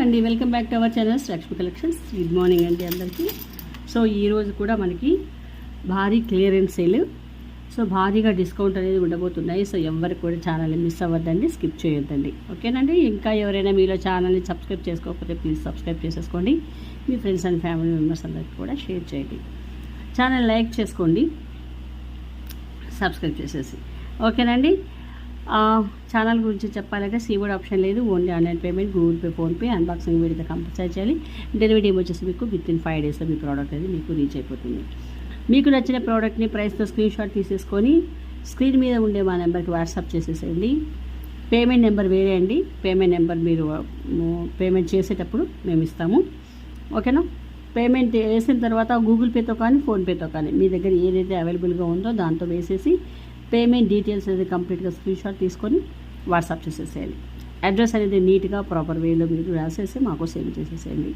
అండి welcome back to our channel Lakshmi collections. Good morning అండి అందరికీ. సో ఈరోజు కూడా మనకి భారీ క్లియరెన్స్ సేల్, సో భారీగా డిస్కౌంట్ అనేది ఉండబోతున్నాయి. సో ఎవరికి కూడా ఛానల్ని మిస్ అవ్వద్దండి, స్కిప్ చేయొద్దండి. ఓకేనండి. ఇంకా ఎవరైనా మీలో ఛానల్ని సబ్స్క్రైబ్ చేసుకోకపోతే ప్లీజ్ సబ్స్క్రైబ్ చేసేసుకోండి. మీ ఫ్రెండ్స్ అండ్ ఫ్యామిలీ మెంబర్స్ అందరికీ కూడా షేర్ చేయండి. ఛానల్ లైక్ చేసుకోండి, సబ్స్క్రైబ్ చేసేసి. ఓకేనండి. ఛానల్ గురించి చెప్పాలంటే సీవర్డ్ ఆప్షన్ లేదు, only online payment, Google pay, PhonePe, unboxing video compulsory చేయాలి. డెలివరీ టైం వచ్చేసి మీకు వితిన్ 5 daysలో మీ ప్రోడక్ట్ అనేది మీకు రీచ్ అయిపోతుంది. మీకు నచ్చిన ప్రోడక్ట్ని ప్రైస్తో స్క్రీన్ షాట్ తీసేసుకొని స్క్రీన్ మీద ఉండే మా నెంబర్కి వాట్సాప్ చేసేసేయండి. పేమెంట్ నెంబర్ వేరే అండి, పేమెంట్ నెంబర్ మీరు పేమెంట్ చేసేటప్పుడు మేము ఇస్తాము. ఓకేనా. పేమెంట్ వేసిన తర్వాత గూగుల్ పేతో కానీ ఫోన్పేతో కానీ మీ దగ్గర ఏదైతే అవైలబుల్గా ఉందో దాంతో వేసేసి పేమెంట్ డీటెయిల్స్ అనేది కంప్లీట్గా స్క్రీన్ షాట్ తీసుకొని వాట్సాప్ చేసేసేయాలి. అడ్రస్ అనేది నీట్గా ప్రాపర్ వేలో మీరు రాసేసి మాకు సెండ్ చేసేసేయండి.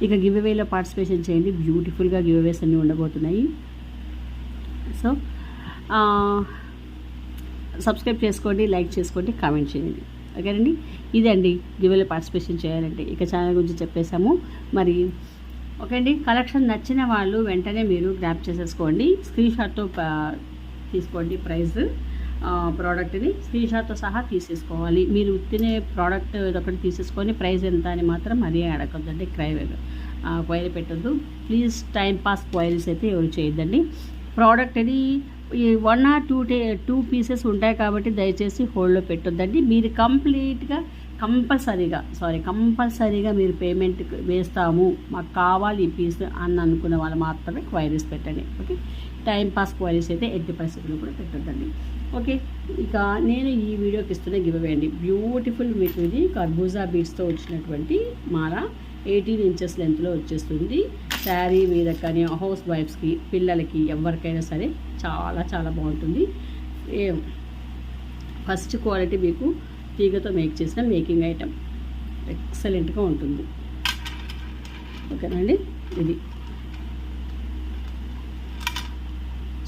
ఇక గివ్ అవేలో పార్టిసిపేషన్ చేయండి. బ్యూటిఫుల్గా గివ్ అవేస్ అన్నీ ఉండబోతున్నాయి. సో సబ్స్క్రైబ్ చేసుకోండి, లైక్ చేసుకోండి, కామెంట్ చేయండి. ఓకేనండి. ఇదండి గివ్ అవేలో పార్టిసిపేషన్ చేయాలంటే. ఇక ఛానల్ గురించి చెప్పేసాము. మరి ఓకే అండి. కలెక్షన్ నచ్చిన వాళ్ళు వెంటనే మీరు గ్రాప్ చేసేసుకోండి. స్క్రీన్ షాట్తో తీసుకోండి. ప్రైస్ ప్రోడక్ట్ని స్క్రీన్ షాట్తో సహా తీసేసుకోవాలి. మీరు తినే ప్రోడక్ట్ ఒకటి తీసేసుకొని ప్రైస్ ఎంత అని మాత్రం మరీ అడగొద్దండి. క్వైరీ పెట్టద్దు ప్లీజ్. టైం పాస్ క్వైరీస్ అయితే ఎవరు చేయొద్దండి. ప్రోడక్ట్ అది 1 or 2 పీసెస్ ఉంటాయి కాబట్టి దయచేసి హోల్డ్లో పెట్టొద్దండి. మీరు కంపల్సరీగా మీరు పేమెంట్ వేస్తాము, మాకు కావాలి ఈ పీస్ అని అనుకున్న వాళ్ళు మాత్రమే క్వైరీస్ పెట్టండి. ఓకే. టైం పాస్ క్వైరీస్ అయితే 80% కూడా పెట్టొద్దండి. ఓకే. ఇక నేను ఈ వీడియోకి ఇస్తున్న గివ్ అవే అండి. బ్యూటిఫుల్ మీకు ఇది కర్బూజా బీడ్స్తో వచ్చినటువంటి మాల 18 inches లెంత్లో వచ్చేస్తుంది. శారీ మీద కానీ హౌస్ వైఫ్స్కి, పిల్లలకి, ఎవరికైనా సరే చాలా చాలా బాగుంటుంది. ఫస్ట్ క్వాలిటీ మీకు తీగతో మేక్ చేసిన మేకింగ్ ఐటమ్ ఎక్సలెంట్గా ఉంటుంది. ఓకేనండి. ఇది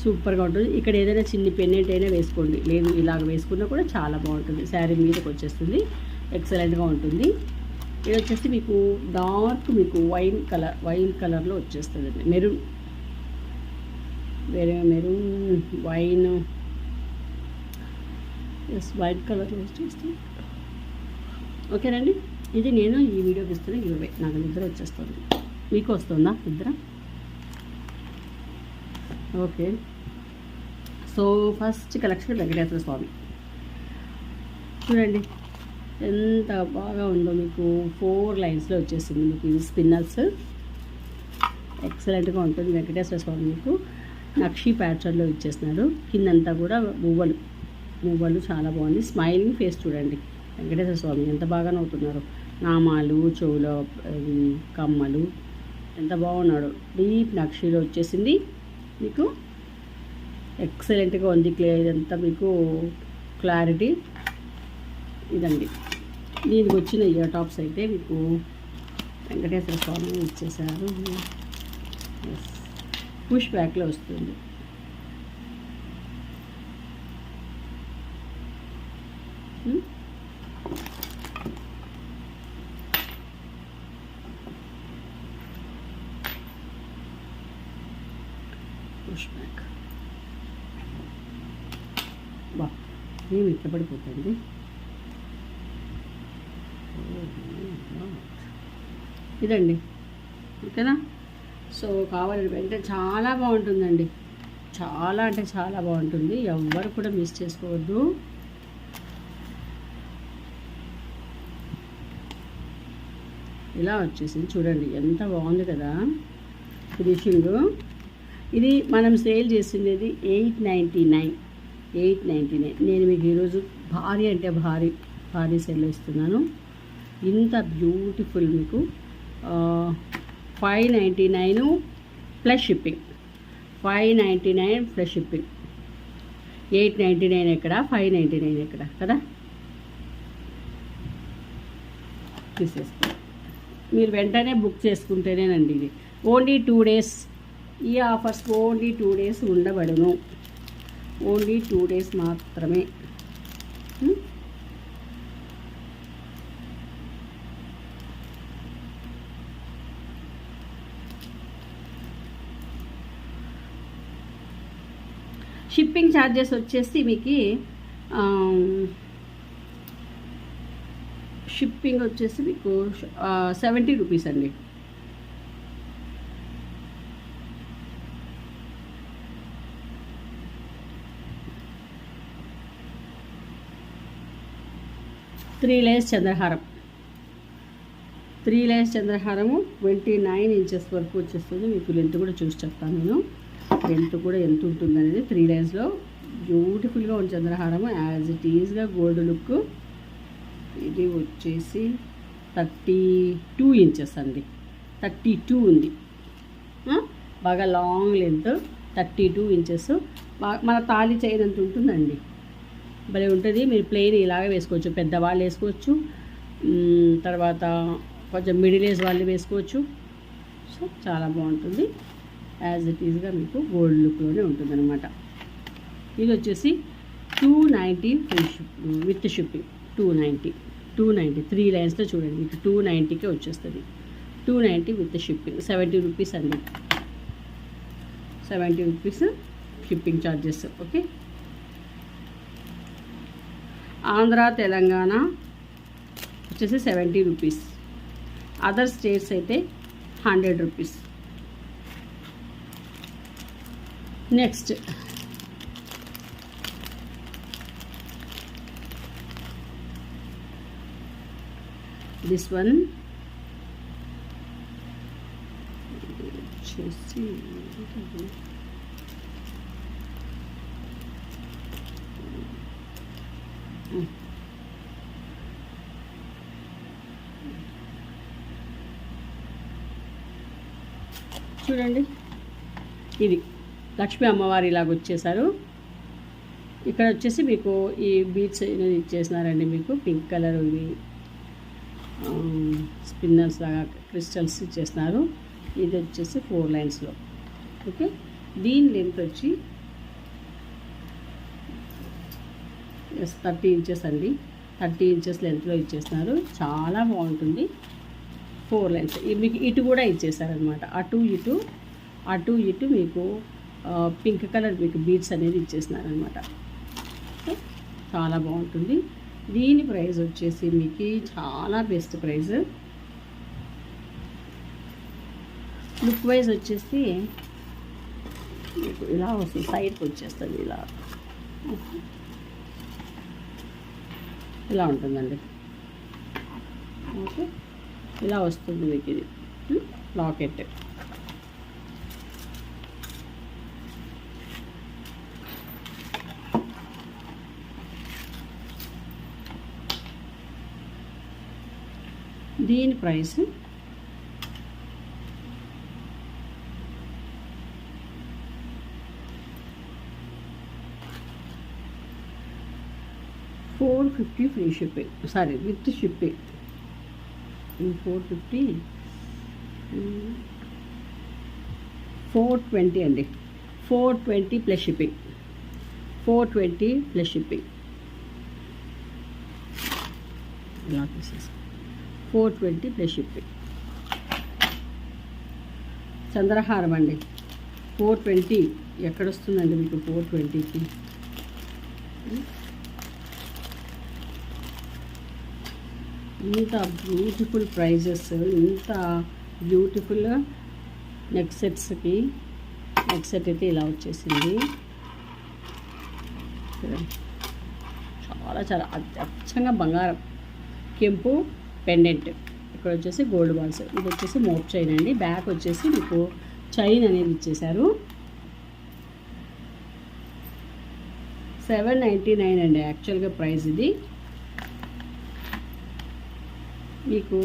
సూపర్గా ఉంటుంది. ఇక్కడ ఏదైనా చిన్ని పెన్నెంట్ అయినా వేసుకోండి, లేదు ఇలాగ వేసుకున్నా కూడా చాలా బాగుంటుంది. శారీ మీదకి వచ్చేస్తుంది, ఎక్సలెంట్గా ఉంటుంది. ఇది వచ్చేసి మీకు డార్క్ మీకు వైన్ కలర్లో వచ్చేస్తుంది. మెరూన్ వైన్ వైట్ కలర్లో వచ్చేస్తుంది. ఓకేనండి. ఇది నేను ఈ వీడియోకి ఇస్తున్న గివ్వే. నాకు నిద్ర వచ్చేస్తుంది. మీకు వస్తుందా నిద్ర? Okay. So first collection Venkateswara Swamy చూడండి ఎంత బాగా ఉందో. మీకు 4 లైన్స్లో వచ్చేసింది. మీకు ఇది స్పిన్నల్స్ ఎక్సలెంట్గా ఉంటుంది. వెంకటేశ్వర స్వామి మీకు నక్షి ప్యాటర్న్లో ఇచ్చేస్తున్నాడు. కిందంతా కూడా మువ్వలు చాలా బాగుంది. స్మైలింగ్ ఫేస్ చూడండి. వెంకటేశ్వర స్వామి ఎంత బాగా నవ్వుతున్నారు. నామాలు, చెవులో కమ్మలు, ఎంత బాగున్నాడు. డీప్ నక్షిలో వచ్చేసింది. మీకు ఎక్సలెంట్గా ఉంది. ఇదంతా మీకు క్లారిటీ ఇదండి. దీనికి వచ్చిన ఇయర్ టాప్స్ అయితే మీకు వెంకటేశ్వర స్వామి ఇచ్చేసారు. పుష్ బ్యాక్లో వస్తుంది. పుష్ బ్యాక్ బా ఏమి ఇష్టపడిపోతుంది. ఇదండి. ఓకేనా. సో కావాలంటే వెంటనే చాలా బాగుంటుందండి. చాలా అంటే చాలా బాగుంటుంది. ఎవ్వరు కూడా మిస్ చేసుకోవద్దు. ఇలా వచ్చేసింది చూడండి, ఎంత బాగుంది కదా ఫినిషింగ్. ఇది మనం సేల్ చేసిండేది 899. నేను మీకు ఈరోజు భారీ అంటే భారీ సేల్లో ఇస్తున్నాను. ఇంత బ్యూటిఫుల్ మీకు 599 ప్లస్ షిప్పింగ్. 599 plus shipping. 899 ఎక్కడ, 599 ఎక్కడ కదా. తీసేసుకో. మీరు వెంటనే బుక్ చేసుకుంటేనేనండి. ఇది ఓన్లీ 2 days. ఈ ఆఫర్స్ ఓన్లీ 2 days ఉండబడును. ఓన్లీ 2 days మాత్రమే. షిప్పింగ్ ఛార్జెస్ వచ్చేసి మీకు షిప్పింగ్ వచ్చేసి మీకు 70 రూపీస్ అండి. త్రీ లేయర్స్ చంద్రహారం 29 ఇంచెస్ వరకు వచ్చేస్తుంది. మీకు లెంత్ కూడా చూసి చెప్తాను నేను, లెంత్ కూడా ఎంత ఉంటుంది అనేది. 3 లేయర్స్లో బ్యూటిఫుల్గా ఉంది చంద్రహారం, యాజ్ ఇట్ ఈజ్గా గోల్డ్ లుక్. ఇది వచ్చేసి 32 ఇంచెస్ అండి, 32 ఉంది. బాగా లాంగ్ లెంత్ 32 ఇంచెస్. మన తాళి చైన్ అంత ఉంటుందండి, భలే ఉంటుంది. మీరు ప్లెయిన్ ఇలాగే వేసుకోవచ్చు, పెద్దవాళ్ళు వేసుకోవచ్చు, తర్వాత కొంచెం మిడిల్ ఏజ్ వాళ్ళు వేసుకోవచ్చు. సో చాలా బాగుంటుంది, యాజ్ ఇట్ ఈజ్గా మీకు గోల్డ్ లుక్లోనే ఉంటుంది అనమాట. ఇది వచ్చేసి 290 ఫ్రీ విత్ షిప్పింగ్. 290 3 లైన్స్లో చూడండి, మీకు 290కే వచ్చేస్తుంది. 290 విత్ షిప్పింగ్, 70 రూపీస్ అండి. 70 rupees shipping charges. Okay, Andhra Telangana వచ్చేసి 70 రూపీస్, అదర్ స్టేట్స్ అయితే 100 రూపీస్. నెక్స్ట్ దిస్ వన్ వచ్చేసి చూడండి, ఇది లక్ష్మీ అమ్మవారి ఇలాగ వచ్చేసారు. ఇక్కడ వచ్చేసి మీకు ఈ బీడ్స్ ఇచ్చేసినారండి, మీకు పింక్ కలర్ ఇవి స్పిన్నర్స్ లాగా క్రిస్టల్స్ ఇచ్చేసినారు. ఇది వచ్చేసి 4 లైన్స్లో. ఓకే, దీని లెంత్ వచ్చి 30 ఇంచెస్ అండి. 30 ఇంచెస్ లెంత్లో ఇచ్చేసినారు, చాలా బాగుంటుంది. 4 లైన్స్ మీకు ఇటు కూడా ఇచ్చేసారనమాట, అటు ఇటు మీకు పింక్ కలర్ మీకు బీడ్స్ అనేది ఇచ్చేసినారనమాట. చాలా బాగుంటుంది. దీని ప్రైస్ వచ్చేసి మీకు చాలా బెస్ట్ ప్రైస్. లుక్ వైజ్ వచ్చేసి మీకు ఇలా వస్తుంది, సైడ్కి వచ్చేస్తుంది, ఇలా ఉంటుందండి. ఓకే, ఇలా వస్తుంది మీకు ఇది లాకెట్. దీని price $450 free shipping, sorry with shipping. 450 420 అండి, 420 ప్లస్ షిప్పింగ్. 420 plus shipping. ఇలా తీసేసి 420 ప్లస్ షిప్పింగ్. చంద్రహారం అండి 420. ఎక్కడొస్తుందండి మీకు 420కి? ఇంత బ్యూటిఫుల్ ప్రైజెస్, ఇంత బ్యూటిఫుల్ నెక్ సెట్స్కి. నెక్ సెట్ అయితే ఇలా వచ్చేసింది, చాలా అచ్చంగా బంగారం కెంపు పెండెంట్. ఇక్కడ వచ్చేసి గోల్డ్ బాల్స్. ఇది వచ్చేసి మోప్ చైన్ అండి. బ్యాక్ వచ్చేసి మీకు చైన్ అనేది ఇచ్చేసారు. 799 అండి యాక్చువల్గా ప్రైస్. ఇది మీకు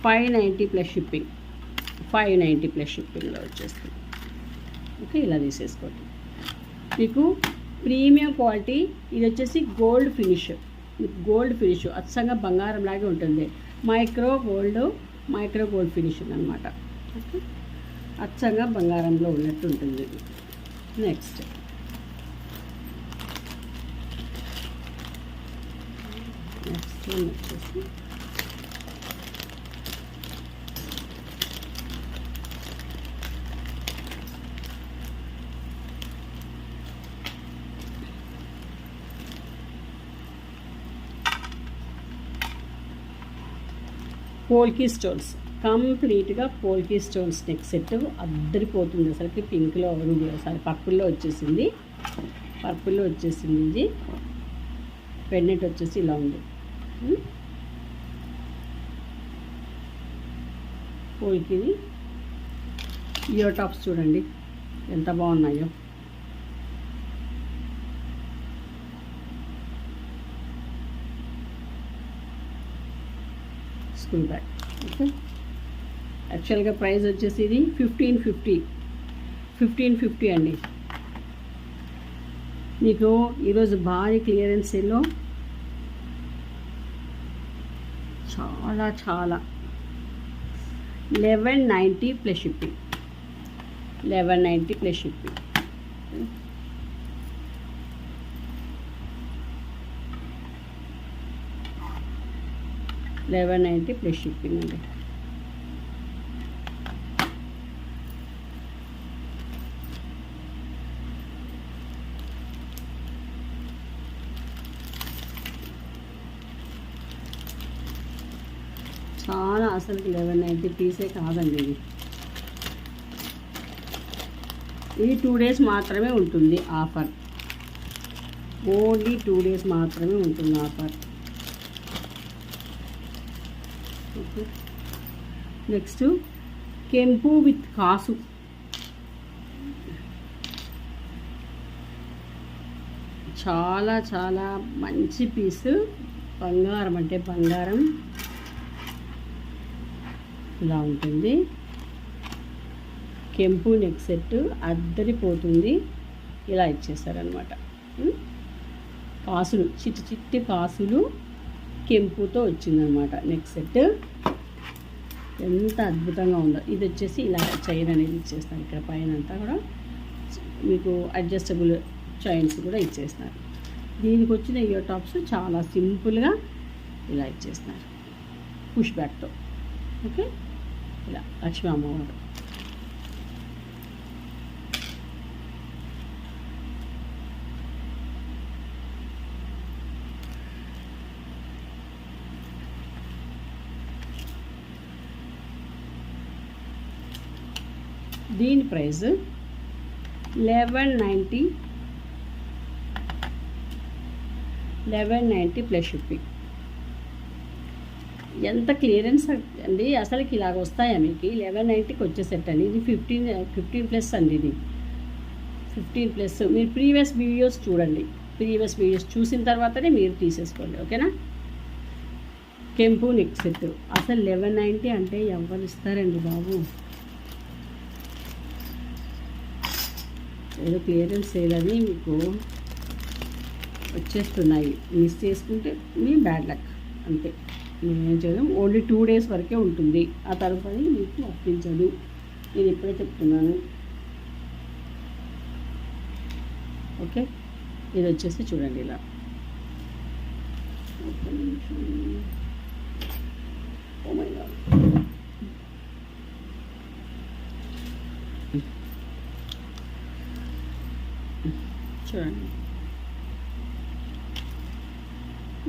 590 ప్లస్ షిప్పింగ్. 590 ప్లస్ షిప్పింగ్లో వచ్చేస్తుంది. ఓకే, ఇలా తీసేసుకోండి. మీకు ప్రీమియం క్వాలిటీ. ఇది వచ్చేసి గోల్డ్ ఫినిష్, గోల్డ్ ఫినిష్ అచ్చంగా బంగారం లాగే ఉంటుంది. మైక్రో గోల్డ్ ఫినిష్ అనమాట. ఓకే, అచ్చంగా బంగారంలో ఉన్నట్టు ఉంటుంది. నెక్స్ట్ వచ్చేసి పోల్కి స్టోన్స్, కంప్లీట్గా పోల్కి స్టోన్స్ నెక్ సెట్ అద్దరిపోతుంది అసలుకి. పింక్లో సారీ పర్పుల్లో వచ్చేసింది, పర్పుల్లో వచ్చేసింది. ఇది పెండెంట్ వచ్చేసి ఇలా ఉంది. పోల్కిది ఇయర్ టాప్స్ చూడండి ఎంత బాగున్నాయో. School bag. ఓకే, యాక్చువల్గా ప్రైస్ వచ్చేసి ఇది 1550 అండి. మీకు ఈరోజు భారీ క్లియరెన్స్ సేల్లో చాలా 1190 plus shipping. 1190 plus shipping. 1190 plus shipping అండి. చాలా అసలు 1190 పీసే కాదండి ఇది. ఈ 2 డేస్ మాత్రమే ఉంటుంది ఆఫర్. ఓన్లీ 2 డేస్ మాత్రమే ఉంటుంది ఆఫర్. ఓకే, నెక్స్ట్ కెంపు విత్ కాసు. చాలా మంచి పీసు. బంగారం అంటే బంగారం ఇలా ఉంటుంది. కెంపు నెక్ సెట్ అద్దరిపోతుంది. ఇలా ఇచ్చేసారనమాట. కాసులు చిట్టి కాసులు కెంపుతో వచ్చిందనమాట నెక్ సెట్. ఎంత అద్భుతంగా ఉందో. ఇది వచ్చేసి ఇలా చైన్ అనేది ఇచ్చేస్తారు. ఇక్కడ పైన అంతా కూడా మీకు అడ్జస్టబుల్ చైన్స్ కూడా ఇచ్చేస్తున్నారు. దీనికి వచ్చిన ఇయర్ టాప్స్ చాలా సింపుల్గా ఇలా ఇచ్చేస్తున్నారు పుష్ బ్యాక్తో. ఓకే, ఇలా లక్ష్మీ అమ్మవారు. దీని ప్రైస్ 1190 ప్లస్ షిప్పింగ్. ఎంత క్లియరెన్స్ అండి అసలుకి ఇలాగ వస్తాయా మీకు? 1190కి వచ్చే సెట్ అండి. ఇది 15 ప్లస్ అండి. ఇది 15 ప్లస్. మీరు ప్రీవియస్ వీడియోస్ చూడండి. ప్రీవియస్ వీడియోస్ చూసిన తర్వాతనే మీరు తీసేసుకోండి. ఓకేనా? కెంపు నెక్ సెట్ అసలు 1190 అంటే ఎవరు ఇస్తారండి బాబు? ఏదో క్లియరెన్స్ సేలని మీకు వచ్చేస్తున్నాయి. మిస్ చేసుకుంటే మీ బ్యాడ్ లక్ అంతే. నేనేం చేయలేం. ఓన్లీ 2 డేస్ వరకే ఉంటుంది. ఆ తర్వాత మీకు వర్తించదు. నేను ఇప్పుడే చెప్తున్నాను. ఓకే, ఇది వచ్చేసి చూడండి ఇలా. ఒక్క నిమిషం. Oh my God. చూడండి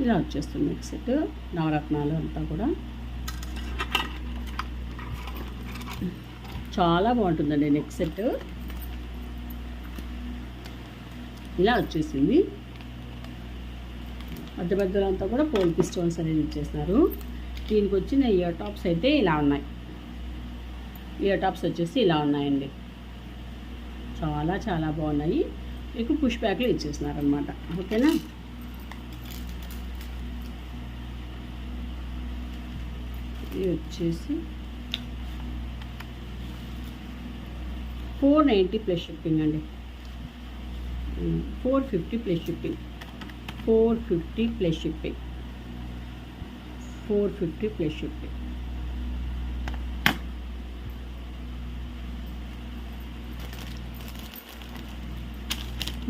ఇలా వచ్చేస్తుంది నెక్ సెట్. నవరత్నాలు అంతా కూడా చాలా బాగుంటుందండి నెక్ సెట్. ఇలా వచ్చేసింది. మధ్యలో అంతా కూడా పోల్కి స్టోన్స్ అనేది ఇచ్చేస్తున్నారు. దీనికి వచ్చిన ఇయర్ టాప్స్ అయితే ఇలా ఉన్నాయి. ఇయర్ టాప్స్ వచ్చేసి ఇలా ఉన్నాయండి. చాలా బాగున్నాయి. మీకు పుష్ బ్యాక్లో ఇచ్చేస్తున్నారు అనమాట. ఓకేనా? ఇది వచ్చేసి 490 ప్లస్ షిప్పింగ్ అండి. 450 plus shipping. 450 plus shipping. 450 plus shipping.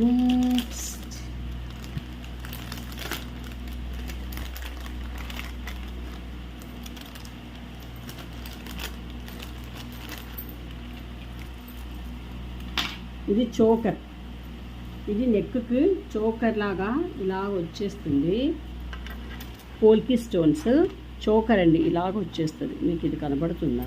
Next ఇది చోకర్. ఇది నెక్కి చోకర్ లాగా ఇలా వచ్చేస్తుంది. పోల్కి స్టోన్స్ చోకర్ అండి, ఇలాగ వచ్చేస్తుంది. మీకు ఇది కనబడుతుందా?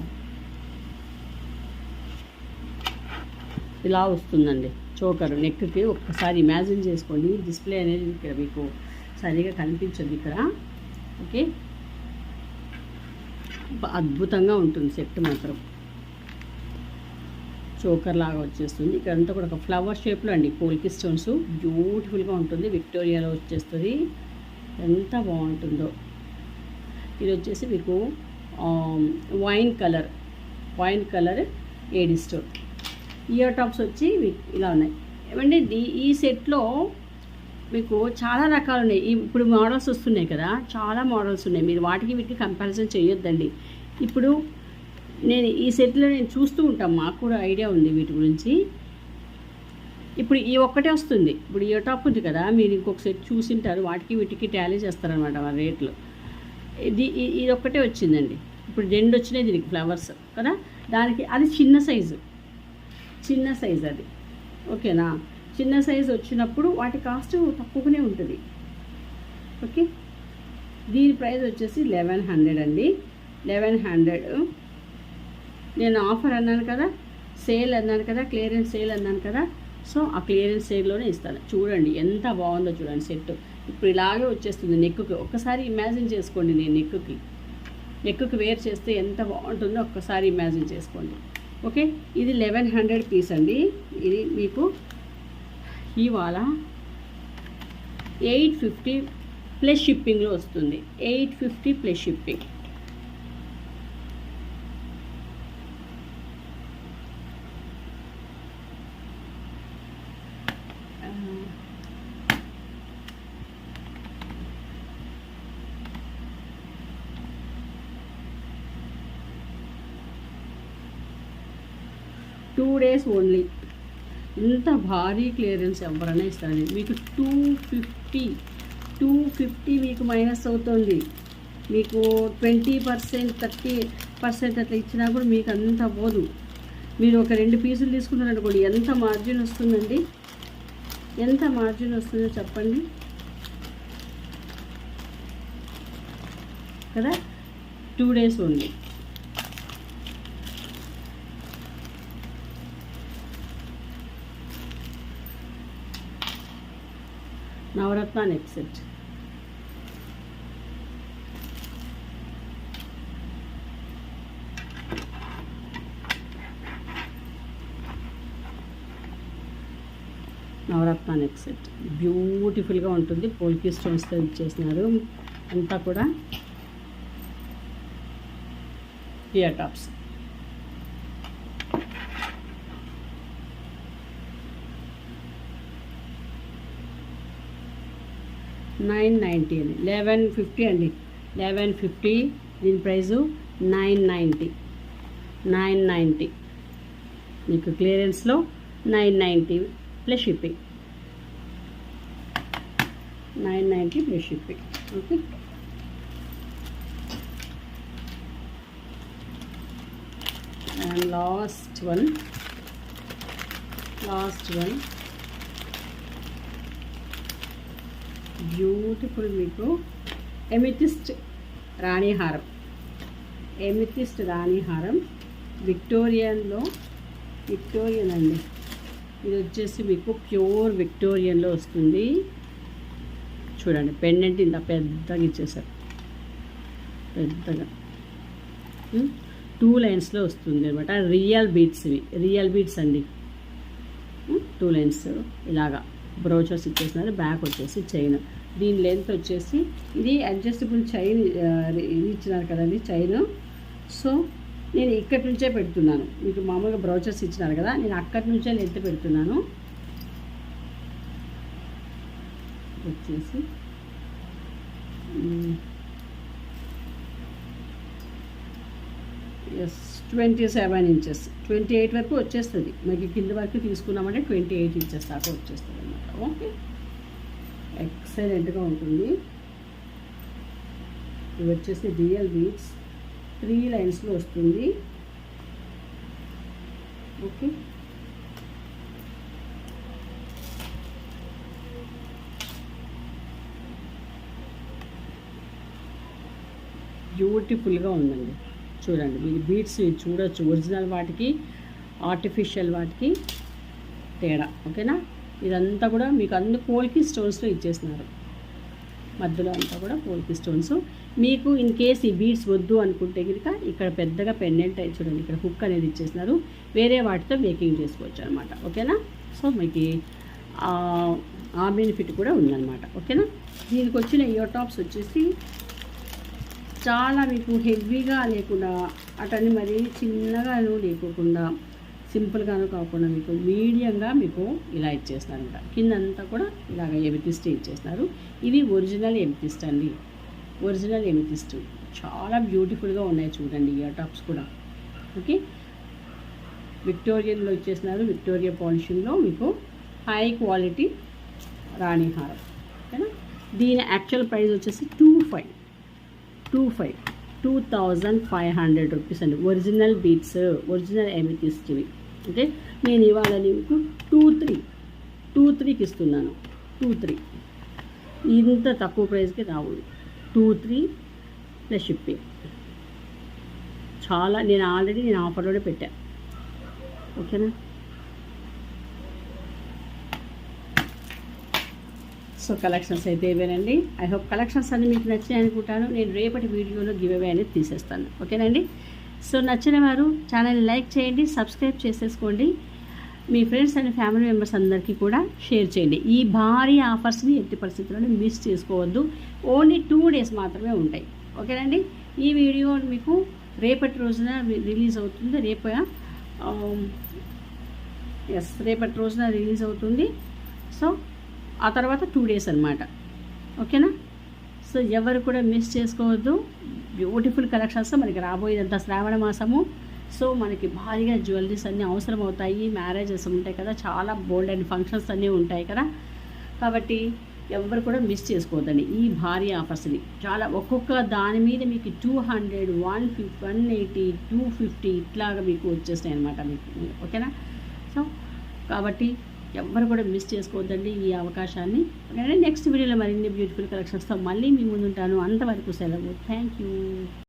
ఇలా వస్తుందండి చోకర్ నెక్కి. ఒక్కసారి ఇమాజిన్ చేసుకోండి. డిస్ప్లే అనేది ఇక్కడ మీకు సరిగా కనిపించదు ఇక్కడ. ఓకే, అద్భుతంగా ఉంటుంది సెట్ మాత్రం. చోకర్ లాగా వచ్చేస్తుంది. ఇక్కడంతా కూడా ఒక ఫ్లవర్ షేప్లో అండి, పోల్కి స్టోన్స్. బ్యూటిఫుల్గా ఉంటుంది. విక్టోరియాలో వచ్చేస్తుంది. ఎంత బాగుంటుందో. ఇది వచ్చేసి మీకు wine colour AD stone. Ear tops వచ్చి ఇలా ఉన్నాయి. ఏమంటే ఈ సెట్లో మీకు చాలా రకాలు ఉన్నాయి. ఇప్పుడు మోడల్స్ వస్తున్నాయి కదా, చాలా మోడల్స్ ఉన్నాయి. మీరు వాటికి వీటికి కంపారిజన్ చేయొద్దండి. ఇప్పుడు నేను ఈ సెట్లో నేను చూస్తూ ఉంటాను, మాకు కూడా ఐడియా ఉంది వీటి గురించి. ఇప్పుడు ఈ ఒక్కటే వస్తుంది. ఇప్పుడు ఇయర్ టాప్ ఉంది కదా, మీరు ఇంకొక సెట్ చూసింటారు, వాటికి వీటికి టాలీ చేస్తారనమాట ఆ రేట్లు. ఇది ఒక్కటే వచ్చిందండి. ఇప్పుడు 2 వచ్చినాయి దీనికి ఫ్లవర్స్ కదా, దానికి అది చిన్న సైజు అది. ఓకేనా? చిన్న సైజు వచ్చినప్పుడు వాటి కాస్ట్ తక్కువగానే ఉంటుంది. ఓకే, దీని ప్రైస్ వచ్చేసి 1100 అండి. 1100. నేను ఆఫర్ అన్నాను కదా, సేల్ అన్నాను కదా, క్లియరెన్స్ సేల్ అన్నాను కదా. సో ఆ క్లియరెన్స్ సేల్లోనే ఇస్తాను. చూడండి ఎంత బాగుందో చూడండి సెట్. ఇప్పుడు ఇలాగే వచ్చేస్తుంది నెక్కుకి. ఒక్కసారి ఇమాజిన్ చేసుకోండి. నేను నెక్కుకి వేర్ చేస్తే ఎంత బాగుంటుందో ఒక్కసారి ఇమాజిన్ చేసుకోండి. ఓకే, ఇది 1100 పీస్ అండి. ఇది మీకు ఇవాళ 850 ప్లస్ షిప్పింగ్లో వస్తుంది. 850 plus shipping. Two days only. ఇంత భారీ క్లియరెన్స్ ఎవరైనా ఇస్తారండి. మీకు 250 మీకు మైనస్ అవుతుంది. మీకు 20%, 30% అట్లా ఇచ్చినా కూడా మీకు అంత పోదు. మీరు ఒక 2 పీసులు తీసుకున్నారనుకోండి, ఎంత మార్జిన్ వస్తుందండి? ఎంత మార్జిన్ వస్తుందో చెప్పండి కదా. 2 డేస్ ఓన్లీ. నవరత్న నెక్ సెట్. నవరత్న నెక్ సెట్ బ్యూటిఫుల్గా ఉంటుంది. పోల్కి స్టోన్స్తో ఇచ్చేసినారు. అంతా కూడా ఇయర్ టాప్స్. $990 అండి. 1150 అండి. 1150. దీని ప్రైజు 990. మీకు క్లియరెన్స్లో 990 plus shipping. 990 plus shipping. Okay, and last one. Beautiful మీకు ఎమితిస్ట్ రాణిహారం. విక్టోరియన్ అండి. ఇది వచ్చేసి మీకు ప్యూర్ విక్టోరియన్లో వస్తుంది. చూడండి, పెండెంట్ ఇంత పెద్దగా ఇచ్చేసారు. పెద్దగా 2 లైన్స్లో వస్తుంది అనమాట. రియల్ బీడ్స్ అండి. 2 లైన్స్ ఇలాగా బ్రోచర్స్ ఇచ్చేసినారు. బ్యాక్ వచ్చేసి చైన్. దీని లెంత్ వచ్చేసి ఇది అడ్జస్టబుల్ చైన్ ఇది ఇచ్చినారు కదండి చైన్. సో నేను ఇక్కడి నుంచే పెడుతున్నాను. మీకు మామూలుగా బ్రోచర్స్ ఇచ్చినారు కదా, నేను అక్కడి నుంచే లెంత్ పెడుతున్నాను. వచ్చేసి 27 ఇంచెస్, 28 వరకు వచ్చేస్తుంది. మీకు కింద వరకు తీసుకున్నామంటే 28 ఇంచెస్ దాకా వచ్చేస్తుంది అన్నమాట. ఓకే, ఎక్సలెంట్గా ఉంటుంది. ఇవి వచ్చేసి రియల్ బీడ్స్ 3 లైన్స్లో వస్తుంది. ఓకే, బ్యూటిఫుల్గా ఉందండి. చూడండి మీరు బీడ్స్ చూడొచ్చు, ఒరిజినల్ వాటికి ఆర్టిఫిషియల్ వాటికి తేడా. ఓకేనా, ఇదంతా కూడా మీకు అన్ని పోల్కి స్టోన్స్లో ఇచ్చేస్తున్నారు. మధ్యలో అంతా కూడా పోల్కి స్టోన్స్. మీకు ఇన్ కేస్ ఈ బీడ్స్ వద్దు అనుకుంటే కనుక ఇక్కడ పెద్దగా పెండెంట్ చూడండి, ఇక్కడ హుక్ అనేది ఇచ్చేస్తున్నారు. వేరే వాటితో మేకింగ్ చేసుకోవచ్చు అనమాట. ఓకేనా, సో మీకు ఆ బెనిఫిట్ కూడా ఉందన్నమాట. ఓకేనా, దీనికి వచ్చిన ఇయర్ టాప్స్ వచ్చేసి చాలా మీకు హెవీగా లేకుండా అటని మరీ చిన్నగాను లేకోకుండా సింపుల్గాను కాకుండా మీకు మీడియంగా మీకు ఇలా ఇచ్చేస్తున్నారు అనమాట. కిందంతా కూడా ఇలాగ ఎమితిస్ట్ ఇచ్చేస్తున్నారు. ఇవి ఒరిజినల్ ఎమితిస్ట్ అండి, ఒరిజినల్ ఎమితిస్ట్. చాలా బ్యూటిఫుల్గా ఉన్నాయి చూడండి ఇయర్ టాప్స్ కూడా. ఓకే, విక్టోరియన్లో ఇచ్చేస్తున్నారు. విక్టోరియా పాలిషింగ్లో మీకు హై క్వాలిటీ రాణి హారం. ఓకేనా, దీని యాక్చువల్ ప్రైస్ వచ్చేసి 2500 రూపీస్ అండి. ఒరిజినల్ బీట్స్, ఒరిజినల్ ఎమితిస్ట్ ఇవి. ఓకే, నేను ఇవాళ మీకు 2-3కి ఇస్తున్నాను. 2-3 ఇంత తక్కువ ప్రైస్కి రావు. 2-3 ప్లస్ షిప్పింగ్. చాలా నేను ఆల్రెడీ ఆఫర్లోనే పెట్టాను. ఓకేనా, సో కలెక్షన్స్ అయితే ఇవేనండి. ఐ హోప్ కలెక్షన్స్ అన్నీ మీకు నచ్చాయి అనుకుంటాను. నేను రేపటి వీడియోలో గివ్ అవే అనేది తీసేస్తాను. ఓకేనండి, సో నచ్చిన వారు ఛానల్ని లైక్ చేయండి, సబ్స్క్రైబ్ చేసేసుకోండి. మీ ఫ్రెండ్స్ అండ్ ఫ్యామిలీ మెంబర్స్ అందరికీ కూడా షేర్ చేయండి. ఈ భారీ ఆఫర్స్ని ఎట్టి పరిస్థితుల్లో మిస్ చేసుకోవద్దు. ఓన్లీ 2 days మాత్రమే ఉంటాయి. ఓకేనండి, ఈ వీడియో మీకు రేపటి రోజున రిలీజ్ అవుతుంది. రేపటి రోజున రిలీజ్ అవుతుంది. సో ఆ తర్వాత 2 days అనమాట. ఓకేనా, సో ఎవరు కూడా మిస్ చేసుకోవద్దు. బ్యూటిఫుల్ కలెక్షన్స్ మనకి రాబోయేదంతా శ్రావణ మాసము. సో మనకి భారీగా జ్యువెలరీస్ అన్నీ అవసరం అవుతాయి. మ్యారేజెస్ ఉంటాయి కదా, చాలా బోల్డ్ అండ్ ఫంక్షన్స్ అన్నీ ఉంటాయి కదా. కాబట్టి ఎవరు కూడా మిస్ చేసుకోవద్దండి ఈ భారీ ఆఫర్స్ని. చాలా ఒక్కొక్క దాని మీద మీకు 200, 150, 180, 250 ఇట్లాగా మీకు వచ్చేస్తాయి అనమాట మీకు. ఓకేనా, సో కాబట్టి ఎవ్వరు కూడా మిస్ చేసుకోవద్దండి ఈ అవకాశాన్ని. నెక్స్ట్ వీడియోలో మరిన్ని బ్యూటిఫుల్ కలెక్షన్స్తో మళ్ళీ మీ ముందుంటాను. అంతవరకు సెలవు. Thank you.